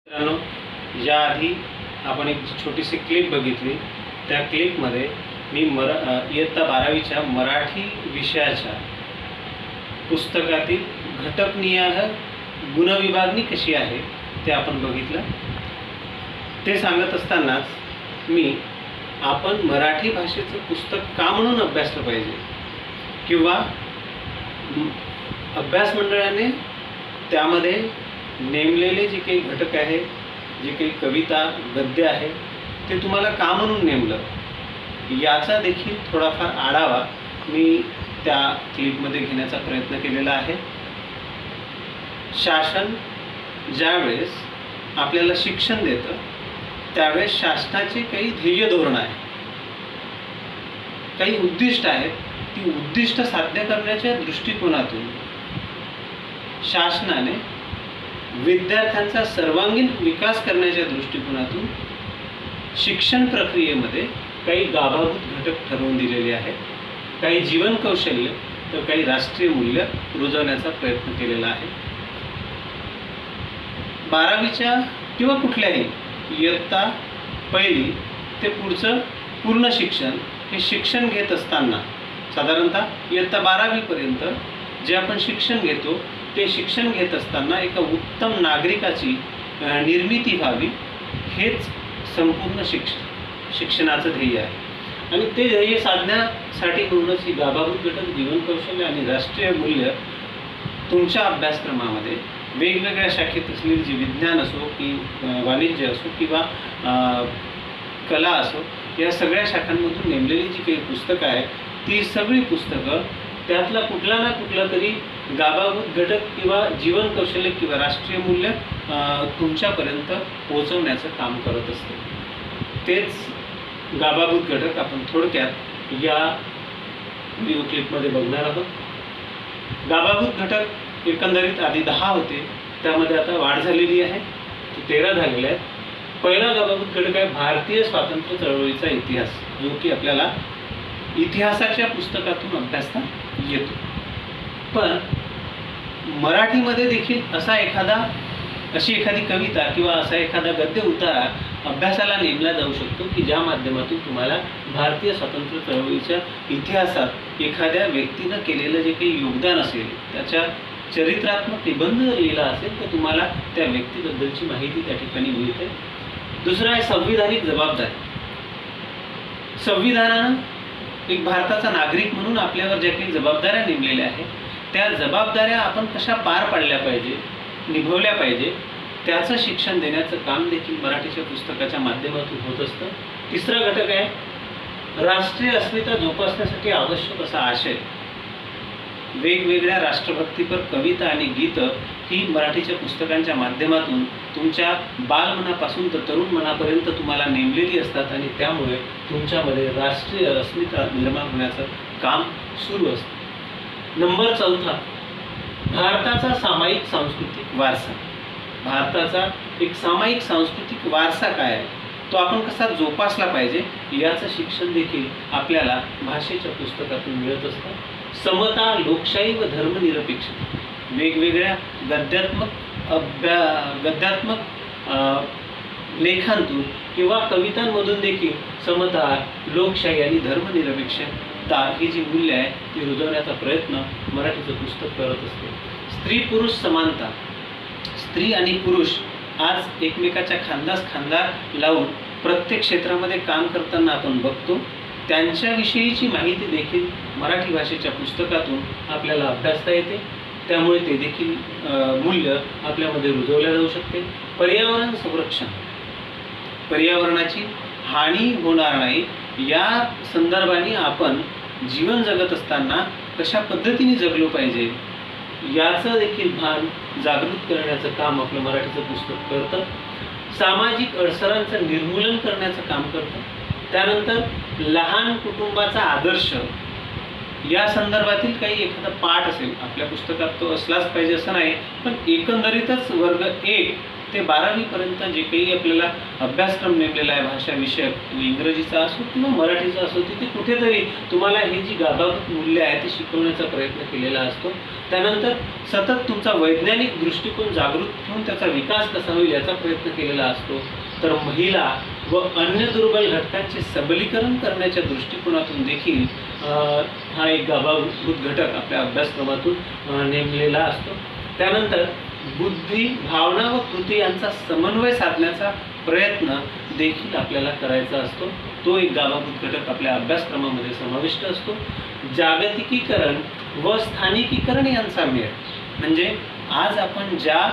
मित्रांनो, याआधी आपण एक छोटीशी क्लिप बघितली. त्या क्लिपमध्ये मी इयत्ता 12वीच्या मराठी विषयाच्या पुस्तकातील घटकनिहाय गुणविभागणी कशी आहे ते आपण बघितलं. ते सांगत असतानाच आपण मराठी भाषेचं पुस्तक का म्हणून अभ्यासलं पाहिजे किंवा अभ्यास मंडळाने त्यामध्ये नेमलेले जे काही घटक आहे, जे काही कविता गद्य आहे ते तुम्हाला का म्हणून नेमलं याचा देखील थोडाफार आढावा मी त्या क्लिपमध्ये घेण्याचा प्रयत्न केलेला आहे. शासन ज्यावेळेस आपल्याला शिक्षण देतं त्यावेळेस शासनाचे काही ध्येय धोरण आहे, काही उद्दिष्ट आहेत. ती उद्दिष्ट साध्य करण्याच्या दृष्टिकोनातून शासनाने विद्यार्थ्यांचा सर्वांगीण विकास करण्याच्या दृष्टिकोनातून शिक्षण प्रक्रियेमध्ये काही गाभाभूत घटक ठरवून दिलेले आहेत. काही जीवन कौशल्य तर काही राष्ट्रीय मूल्य रुजवण्याचा प्रयत्न केलेला आहे. 12वीच्या किंवा कुठल्याही इयत्ता पहिली ते पुढचं पूर्ण शिक्षण हे शिक्षण घेत असताना साधारणतः इयत्ता 12वीपर्यंत जे आपण शिक्षण घेतो ते शिक्षण घेत असताना एका उत्तम नागरिकाची निर्मिती व्हावी हेच संपूर्ण शिक्षणाचं ध्येय आहे. आणि ते ध्येय साधण्यासाठी म्हणूनच ही गाभाभूत घटक, जीवन कौशल्य आणि राष्ट्रीय मूल्य तुमच्या अभ्यासक्रमामध्ये वेगवेगळ्या शाखेत असलेली जी विज्ञान असो की वाणिज्य असो किंवा कला असो या सगळ्या शाखांमधून नेमलेली जी काही पुस्तकं आहेत ती सगळी पुस्तकं त्यातला कुठला ना कुठला तरी गाभाभूत घटक किंवा जीवन कौशल्य किंवा राष्ट्रीय मूल्य तुमच्यापर्यंत पोहोचवण्याचं काम करत असते. तेच गाभाभूत घटक आपण थोडक्यात या व्हिडिओ क्लिपमध्ये बघणार आहोत. गाभाभूत घटक एकंदरीत आधी 10 होते, त्यामध्ये आता वाढ झालेली आहे, 13 झालेले आहेत. पहिला गाभाभूत घटक आहे भारतीय स्वातंत्र्य चळवळीचा इतिहास, जो की आपल्याला इतिहासाच्या पुस्तकातून अभ्यासता येतो. पण मराठीमध्ये देखील अशी एखादी कविता किंवा असा एखादा गद्य उतारा अभ्यासाला नेमला जाऊ शकतो की ज्या माध्यमातून तुम्हाला भारतीय स्वातंत्र्य चळवळीच्या इतिहासात एखाद्या व्यक्तीनं केलेलं जे काही योगदान असेल, त्याच्या चरित्रात्मक निबंध लिहिला असेल तर तुम्हाला त्या व्यक्तीबद्दलची माहिती त्या ठिकाणी मिळते. दुसरं आहे संविधानिक जबाबदारी. संविधानानं एक भारताचा नागरिक म्हणून आपल्यावर ज्या काही जबाबदाऱ्या नेमलेल्या आहेत त्या जबाबदाऱ्या आपण कशा पार पाडल्या पाहिजे, निभवल्या पाहिजे, त्याचं शिक्षण देण्याचं काम देखील मराठीच्या पुस्तकाच्या माध्यमातून होत असतं. तिसरा घटक आहे राष्ट्रीय अस्मिता जोपासण्यासाठी आवश्यक असा आशय. वेगवेगळ्या राष्ट्रभक्तीपर कविता आणि गीतं ही मराठीच्या पुस्तकांच्या माध्यमातून तुमच्या बालमनापासून तर तरुण मनापर्यंत तुम्हाला नेमलेली असतात आणि त्यामुळे तुमच्यामध्ये राष्ट्रीय अस्मिता निर्माण होण्याचं काम सुरू असतं. नंबर 4, भारताचा सामायिक सांस्कृतिक वारसा. भारताचा एक सामायिक सांस्कृतिक वारसा काय आहे, तो आपण कसा जोपासला पाहिजे याचं शिक्षण देखील आपल्याला भाषेच्या पुस्तकातून मिळत असतं. समता, लोकशाही व धर्मनिरपेक्षता. वेगवेगळ्या गद्यात्मक लेखांतून किंवा कवितांमधून देखील समता, लोकशाही आणि धर्मनिरपेक्षता ही जी मूल्य आहे ती रुजवण्याचा प्रयत्न मराठीचं पुस्तक करत असते. स्त्री पुरुष समानता. स्त्री आणि पुरुष आज एकमेकाच्या खांद्यास खांदा लावून प्रत्येक क्षेत्रामध्ये काम करताना आपण बघतो. त्यांच्याविषयीची माहिती देखील मराठी भाषेच्या पुस्तकातून आपल्याला अभ्यासता येते. त्यामुळे ते देखील मूल्य आपल्यामध्ये रुजवल्या जाऊ शकते. पर्यावरण संरक्षण. पर्यावरणाची हानी होणार नाही या संदर्भाने आपण जीवन जगत असताना कशा पद्धतीने जगलो पाहिजे याचं देखील भान जागृत करण्याचं काम आपलं मराठीचं पुस्तक करतं. सामाजिक अडसरांचं निर्मूलन करण्याचं काम करतं. त्यानंतर लहान कुटुंबाचा आदर्श या संदर्भातील काही एखादा पाठ असेल आपल्या पुस्तकात तो असलाच पाहिजे असं नाही, पण एकंदरीतच वर्ग 1 ते 12वी पर्यंत जे काही आपल्याला अभ्यासक्रम नेमलेला आहे भाषा विषयक, तो इंग्रजीचा असो किंवा मराठीचा असो, तिथे कुठेतरी तुम्हाला ही जी गाभाभूत मूल्य आहे ती शिकवण्याचा प्रयत्न केलेला असतो. त्यानंतर सतत तुमचा वैज्ञानिक दृष्टिकोन जागृत ठेवून त्याचा विकास कसा होईल याचा प्रयत्न केलेला असतो. तर महिला व अन्य दुर्बल घटकांचे सबलीकरण करण्याच्या दृष्टिकोनातून देखील हा एक गाभाभूत घटक आपल्या अभ्यासक्रमातून नेमलेला असतो. त्यानंतर बुद्धी, भावना व कृती यांचा समन्वय साधण्याचा प्रयत्न देखील आपल्याला करायचा असतो. तो एक गाभाभूत घटक आपल्या अभ्यासक्रमामध्ये समाविष्ट असतो. जागतिकीकरण व स्थानिकीकरण यांचा मेळ, म्हणजे आज आपण ज्या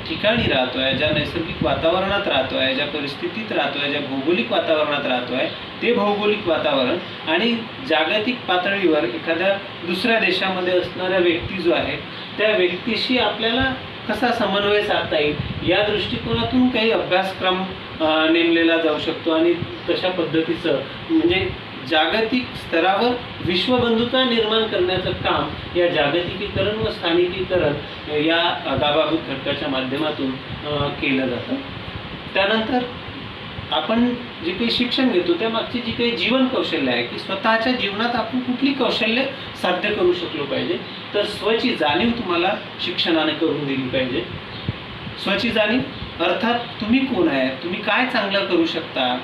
ठिकाणी राहतोय, ज्या नैसर्गिक वातावरणात राहतोय, ज्या परिस्थितीत राहतोय, ज्या भौगोलिक वातावरणात राहतोय, ते भौगोलिक वातावरण आणि जागतिक पातळीवर एखाद्या दुसऱ्या देशामध्ये असणाऱ्या व्यक्ती जो आहे त्या व्यक्तीशी आपल्याला कसा समन्वय साधता येईल या दृष्टिकोनातून काही अभ्यासक्रम नेमलेला जाऊ शकतो. आणि तशा पद्धतीचं म्हणजे जागतिक स्तरावर विश्वबंधुता निर्माण करण्याचं काम या जागतिकीकरण व स्थानिकीकरण या गाभाभूत घटकाच्या माध्यमातून केलं जातं. त्यानंतर आपण जे काही शिक्षण घेतो त्यामागची जी काही जीवन कौशल्य आहे की स्वतःच्या जीवनात आपण कुठली कौशल्य साध्य करू शकलो पाहिजे, तर स्वची जाणीव तुम्हाला शिक्षणाने करून दिली पाहिजे. स्वची जाणीव अर्थात तुम्ही कोण आहे, तुम्ही काय चांगलं करू शकता,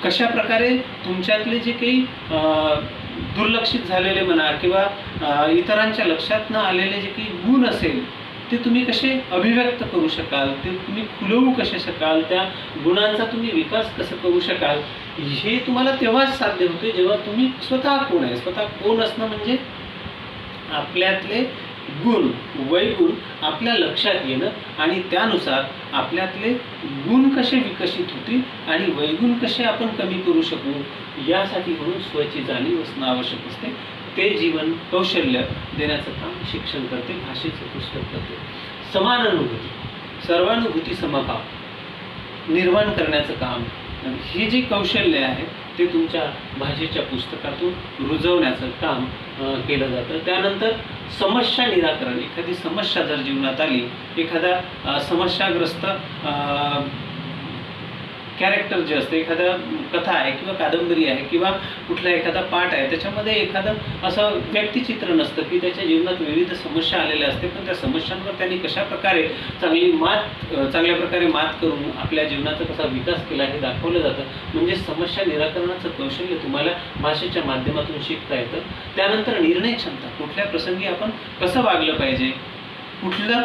कशा प्रकारे तुमच्यातले जे काही दुर्लक्षित झालेले म्हणा किंवा इतरांच्या लक्षात न आलेले जे काही गुण असेल ते तुम्ही कसे अभिव्यक्त करू शकाल, ते तुम्ही खुलवू कसे शकाल, त्या गुणांचा तुम्ही विकास कसं करू शकाल, हे तुम्हाला तेव्हाच साध्य होते जेव्हा तुम्ही स्वतः कोण आहे. स्वतः कोण असणं म्हणजे आपल्यातले गुण, वैगुण आपल्या लक्षात येणं आणि त्यानुसार आपल्यातले गुण कसे विकसित होतील आणि वैगुण कसे आपण कमी करू शकू यासाठी म्हणून स्वची जाणीव असणं आवश्यक असते. ते जीवन कौशल्य देण्याचं काम शिक्षण करते, भाषेचं पुस्तक करते. समान अनुभूती, सर्वानुभूती, समभाव निर्माण करण्याचं काम, हे जे कौशल्य आहे ते तुमच्या भाषेच्या पुस्तकातून रुजवण्याचं काम केलं जातं. त्यानंतर समस्या निराकरण, एखादी समस्या जर जीवनात आली, एखादा समस्याग्रस्त कॅरेक्टर जे असते, एखादा कथा आहे किंवा कादंबरी आहे किंवा कुठला एखादा पाठ आहे, त्याच्यामध्ये एखादं असं व्यक्तिचित्र नसतं की त्याच्या जीवनात विविध समस्या आलेल्या असते, पण त्या समस्यांवर त्यांनी कशा प्रकारे चांगल्या प्रकारे मात करून आपल्या जीवनाचा कसा विकास केला हे दाखवलं जातं. म्हणजे समस्या निराकरणाचं कौशल्य तुम्हाला भाषेच्या माध्यमातून शिकता येतं. त्यानंतर निर्णय क्षमता, कुठल्या प्रसंगी आपण कसं वागलं पाहिजे, कुठला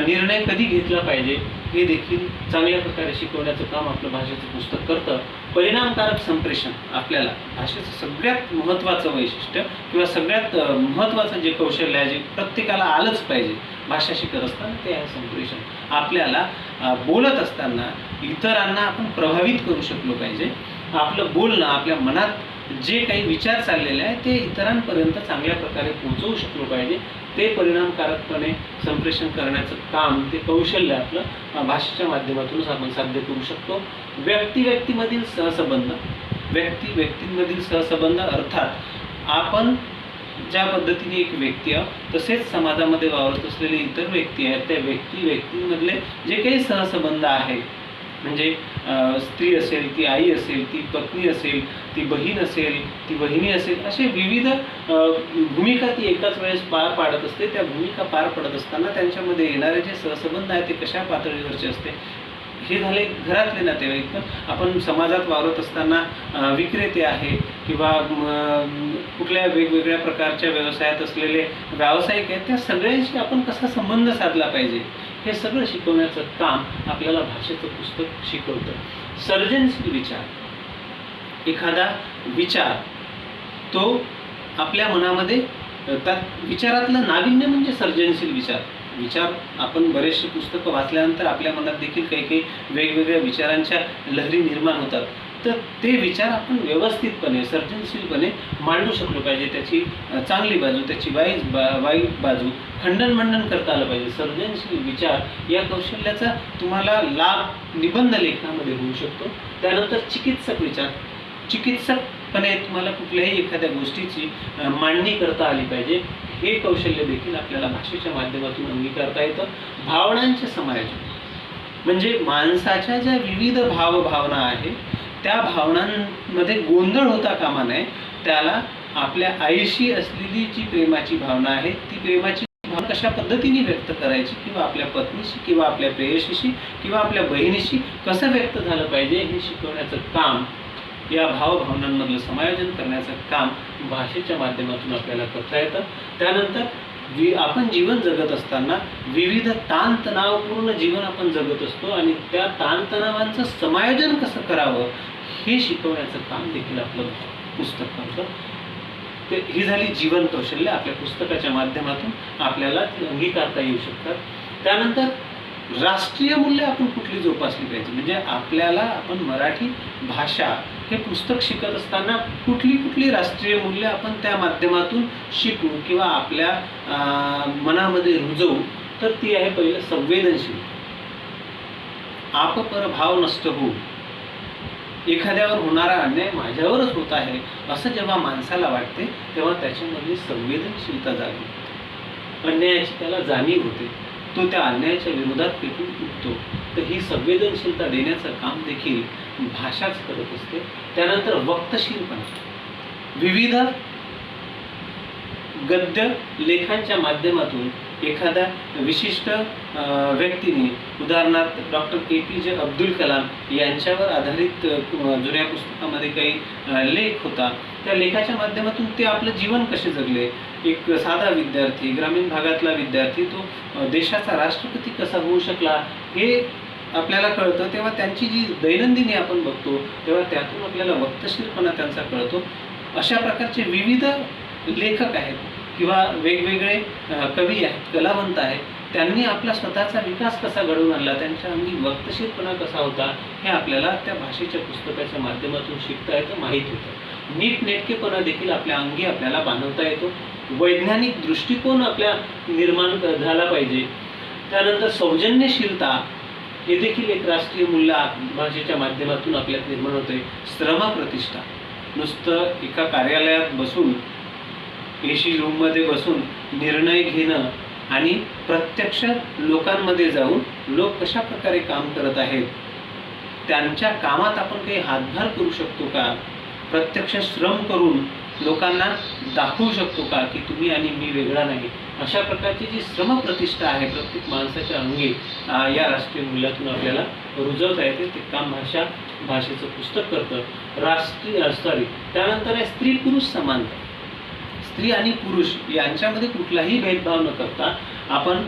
निर्णय कधी घेतला पाहिजे हे देखील चांगल्या प्रकारे शिकवण्याचं काम आपलं भाषेचं पुस्तक करतं. परिणामकारक संप्रेषण, आपल्याला भाषेचं सगळ्यात महत्त्वाचं वैशिष्ट्य किंवा सगळ्यात महत्त्वाचं जे कौशल्य आहे, जे प्रत्येकाला आलंच पाहिजे भाषा शिकत असताना, ते आहे संप्रेषण. आपल्याला बोलत असताना इतरांना आपण प्रभावित करू शकलो पाहिजे. आपलं बोलणं, आपल्या मनात जे काही विचार चाललेले आहे ते इतरांपर्यंत चांगल्या प्रकारे पोहोचवू शकलो पाहिजे. ते परिणामकारकपणे संप्रेषण करण्याचं काम, ते कौशल्य आपलं भाषेच्या माध्यमातूनच आपण साध्य करू शकतो. व्यक्तिमधील सहसंबंध, व्यक्तींमधील सहसंबंध अर्थात आपण ज्या पद्धतीने एक व्यक्ती आहे तसेच समाजामध्ये वावरत असलेले इतर व्यक्ती आहेत, त्या व्यक्तींमधले जे काही सहसंबंध आहे, म्हणजे स्त्री असेल, ती आई असेल, ती पत्नी असेल, ती बहीण असेल, ती वहिनी असेल, असे विविध भूमिका ती एकाच वेळेस पार पाडत असते. त्या भूमिका पार पडत असताना त्यांच्यामध्ये येणारे जे सहसंबंध आहेत ते कशा पातळीवरचे असते, हे झाले घरातले नातेवाईक. पण आपण समाजात वावरत असताना विक्रेते आहे किंवा कुठल्या वेगवेगळ्या प्रकारच्या व्यवसायात असलेले व्यावसायिक आहेत, त्या सगळ्यांशी आपण कसा संबंध साधला पाहिजे हे सगळं शिकवण्याचं काम आपल्याला भाषेचं पुस्तक शिकवतं. सर्जनशील विचार, एखादा विचार तो आपल्या मनामध्ये, त्या विचारातलं नाविन्य म्हणजे सर्जनशील विचार. आपण बरेचसे पुस्तकं वाचल्यानंतर आपल्या मनात देखील काही वेगवेगळ्या विचारांच्या लहरी निर्माण होतात. तर ते विचार आपण व्यवस्थितपणे, सर्जनशीलपणे मांडू शकलो पाहिजे. त्याची चांगली बाजू, त्याची वाईट बाजू खंडन मंडन करता आलं पाहिजे. सर्जनशील विचार या कौशल्याचा तुम्हाला लाभ निबंध लेखनामध्ये होऊ शकतो. त्यानंतर चिकित्सक विचार, चिकित्सकपणे तुम्हाला कुठल्याही एखाद्या गोष्टीची मांडणी करता आली पाहिजे. हे कौशल्य देखील आपल्याला भाषेच्या माध्यमातून अंगीकारता येतं. भावनांचे समायोजन, म्हणजे माणसाच्या ज्या विविध भावभावना आहेत त्या भावनांमध्ये गोंधळ होता कामा नये. त्याला आपल्या आईशी असलेली जी प्रेमाची भावना आहे ती प्रेमाची भावना कशा पद्धतीने व्यक्त करायची, किंवा आपल्या पत्नीशी किंवा आपल्या प्रेयशीशी किंवा आपल्या बहिणीशी कसं व्यक्त झालं पाहिजे हे शिकवण्याचं काम, या भावभावनांमधलं समायोजन करण्याचं काम भाषेच्या माध्यमातून आपल्याला करता येतं. त्यानंतर आपण जीवन जगत असताना विविध ताणतणावपूर्ण जीवन आपण जगत असतो आणि त्या ताणतणावांचं समायोजन कसं करावं हे शिकवण्याचं काम देखील आपलं पुस्तक करतं. ते ही झाली जीवन कौशल्य. आपल्या पुस्तकाच्या माध्यमातून आपल्याला ती अंगीकारता येऊ शकतात. त्यानंतर राष्ट्रीय मूल्य आपण कुठली जोपासली पाहिजे, म्हणजे आपल्याला आपण मराठी भाषा हे पुस्तक शिकत असताना कुठली राष्ट्रीय मूल्य आपण त्या माध्यमातून शिकू किंवा आपल्या मनामध्ये रुजवू, तर ती आहे पहिलं संवेदनशील. आपपर भाव नष्ट होऊ, एखाद्यावर होणारा अन्याय माझ्यावरच होत आहे असं जेव्हा माणसाला वाटते तेव्हा त्याच्यामधली संवेदनशीलता जागी, अन्यायाची त्याला जाणीव होते, तो त्या अन्यायाच्या विरोधात पेटून उठतो. तर ही संवेदनशीलता देण्याचं काम देखील भाषाच करत असते. त्यानंतर वक्तशीलपणा, विविध गद्य लेखांच्या माध्यमातून एखाद्या विशिष्ट व्यक्तीने, उदाहरणार्थ डॉक्टर APJ अब्दुल कलाम यांच्यावर आधारित जुन्या पुस्तकामध्ये काही लेख होता, त्या लेखाच्या माध्यमातून ते आपलं जीवन कसे जगले, एक साधा विद्यार्थी, ग्रामीण भागातला विद्यार्थी, तो देशाचा राष्ट्रपती कसा होऊ शकला हे आपल्याला कळतं. तेव्हा त्यांची जी दैनंदिनी आपण बघतो तेव्हा त्यातून आपल्याला वक्तशीरपणा त्यांचा कळतो. अशा प्रकारचे विविध लेखक आहेत किंवा वेगवेगळे कवी आहेत, कलावंत आहेत, त्यांनी आपला स्वतःचा विकास कसा घडवून आणला, त्यांच्या अंगी वक्तशीरपणा कसा होता हे आपल्याला त्या भाषेच्या पुस्तकाच्या माध्यमातून शिकता येतं, माहीत होतं. नीटनेटकेपणा देखील आपल्या अंगी आपल्याला बांधवता येतो. वैज्ञानिक दृष्टिकोन आपल्या निर्माण झाला पाहिजे. त्यानंतर सौजन्यशीलता हे देखील एक राष्ट्रीय मूल्य भाषेच्या माध्यमातून आपल्यात निर्माण होते. श्रमप्रतिष्ठा, नुसतं एका कार्यालयात बसून AC रूममध्ये बसून निर्णय घेणं आणि प्रत्यक्ष लोकांमध्ये जाऊन लोक कशा प्रकारे काम करत आहेत, त्यांच्या कामात आपण काही हातभार करू शकतो का, प्रत्यक्ष श्रम करून लोकांना दाखवू शकतो का की तुम्ही आणि मी वेगळा नाही, अशा प्रकारची जी श्रमप्रतिष्ठा आहे प्रत्येक माणसाच्या अंगी या राष्ट्रीय मूल्यातून आपल्याला रुजवता येते. ते काम भाषेचं पुस्तक करतं. त्यानंतर आहे स्त्री पुरुष समानता. स्त्री आणि पुरुष यांच्यामध्ये कुठलाही भेदभाव न करता आपण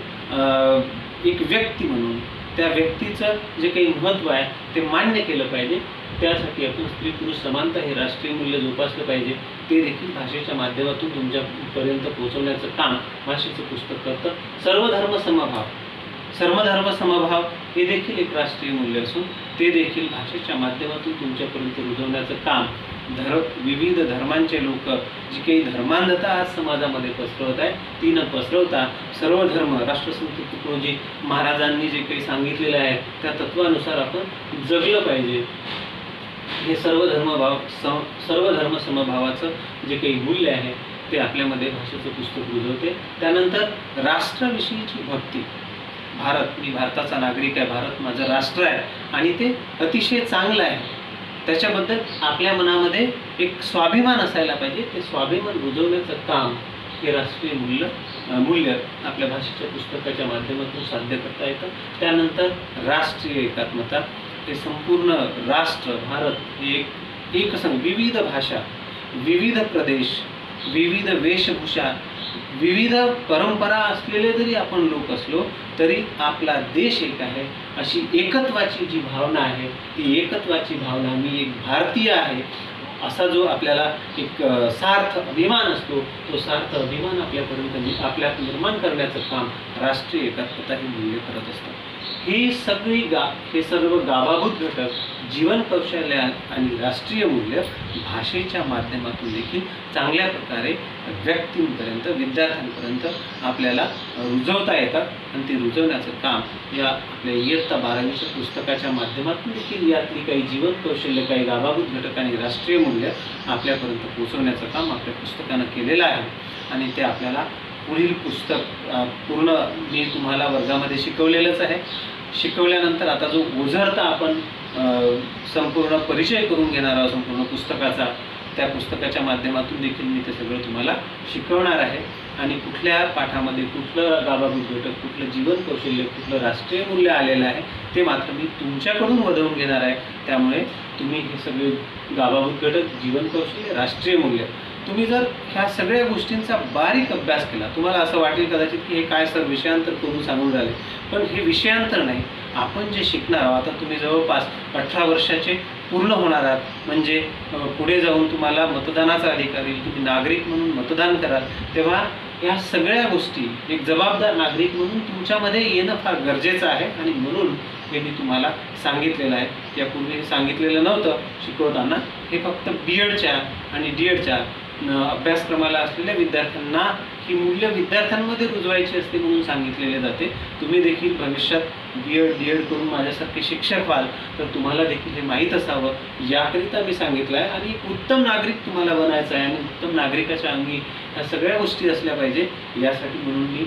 एक व्यक्ती म्हणून त्या व्यक्तीचं जे काही महत्त्व आहे ते मान्य केलं पाहिजे. त्यासाठी आपण स्त्री पुरुष समानता हे राष्ट्रीय मूल्य जोपासलं पाहिजे. ते देखील भाषेच्या माध्यमातून तुमच्यापर्यंत पोहोचवण्याचं काम भाषेचं पुस्तक करतं. सर्वधर्म समभाव हे देखील एक राष्ट्रीय मूल्य असून ते देखील भाषेच्या माध्यमातून तुमच्यापर्यंत रुजवण्याचं काम विविध धर्मांचे लोक जी काही धर्मांधता आज समाजामध्ये पसरवत आहे ती न पसरवता सर्व धर्म, राष्ट्रसंत तुकडोजी महाराजांनी जे काही सांगितलेलं आहे त्या तत्वानुसार आपण जगलं पाहिजे. हे सर्व धर्म समभावाचं जे काही मूल्य आहे ते आपल्यामध्ये भाषेचं पुस्तक रुजवते. त्यानंतर राष्ट्राविषयीची भक्ती. मी भारताचा नागरिक आहे, भारत माझं राष्ट्र आहे आणि ते अतिशय चांगलं आहे, त्याच्याबद्दल आपल्या मनामध्ये एक स्वाभिमान असायला पाहिजे. ते स्वाभिमान रुजवण्याचं काम हे राष्ट्रीय मूल्य आपल्या भाषेच्या पुस्तकाच्या माध्यमातून साध्य करता येतं. त्यानंतर राष्ट्रीय एकात्मता. हे संपूर्ण राष्ट्र भारत हे एकसंघ, विविध भाषा, विविध प्रदेश, विविध वेशभूषा, विविध परंपरा असलेले जरी आपण लोक असलो तरी आपला देश एक आहे अशी एकत्वाची जी भावना आहे ती एकत्वाची भावना, मी एक भारतीय आहे असा जो आपल्याला एक सार्थ अभिमान असतो तो सार्थ अभिमान आपल्यात निर्माण करण्याचं काम राष्ट्रीय एकात्मता हे मूल्य करत असतं. हे सर्व गाभाभूत घटक जीवन कौशल्य आणि राष्ट्रीय मूल्य भाषेच्या माध्यमातून देखील चांगल्या प्रकारे व्यक्तींपर्यंत, विद्यार्थ्यांपर्यंत आपल्याला रुजवता येतात आणि ते रुजवण्याचं काम या आपल्या इयत्ता 12वीच्या पुस्तकाच्या माध्यमातून देखील यातली काही जीवन कौशल्य, काही गाभाभूत घटक आणि राष्ट्रीय मूल्य आपल्यापर्यंत पोहोचवण्याचं काम आपल्या पुस्तकानं केलेलं आहे. आणि ते आपल्याला पुढील पुस्तक पूर्ण मी तुम्हाला वर्गामध्ये शिकवलेलंच आहे. शिकवल्यानंतर आता जो ओझरता आपण संपूर्ण परिचय करून घेणार आहोत संपूर्ण पुस्तकाचा, त्या पुस्तकाच्या माध्यमातून देखील मी ते सगळं तुम्हाला शिकवणार आहे. आणि कुठल्या पाठामध्ये कुठलं गाभाभूत घटक, कुठलं जीवन कौशल्य, कुठलं राष्ट्रीय मूल्य आलेलं आहे ते मात्र मी तुमच्याकडून वधवून घेणार आहे. त्यामुळे तुम्ही हे सगळे गाभाभूत घटक, जीवन कौशल्य, राष्ट्रीय मूल्य, तुम्ही जर ह्या सगळ्या गोष्टींचा बारीक अभ्यास केला, तुम्हाला असं वाटेल कदाचित की हे काय सर विषयांतर करून सांगून राहिले, पण हे विषयांतर नाही. आपण जे शिकणार आहोत, आता तुम्ही जवळपास 18 वर्षाचे पूर्ण होणार आहात, म्हणजे पुढे जाऊन तुम्हाला मतदानाचा अधिकार येईल, तुम्ही नागरिक म्हणून मतदान कराल, तेव्हा या सगळ्या गोष्टी एक जबाबदार नागरिक म्हणून तुमच्यामध्ये येणं फार गरजेचं आहे. आणि म्हणून हे मी तुम्हाला सांगितलेलं आहे. यापूर्वी हे सांगितलेलं नव्हतं शिकवताना. हे फक्त BEdच्या आणि DEdच्या अभ्यासक्रमाला असलेल्या विद्यार्थ्यांना ही मूल्य विद्यार्थ्यांमध्ये रुजवायची असते म्हणून सांगितलेले जाते. तुम्ही देखील भविष्यात DEd करून माझ्यासारखे शिक्षक व्हाल तर तुम्हाला देखील हे माहीत असावं याकरिता मी सांगितलं आहे. आणि उत्तम नागरिक तुम्हाला बनायचं आहे आणि उत्तम नागरिकाच्या अंगी ह्या सगळ्या गोष्टी असल्या पाहिजे यासाठी म्हणून मी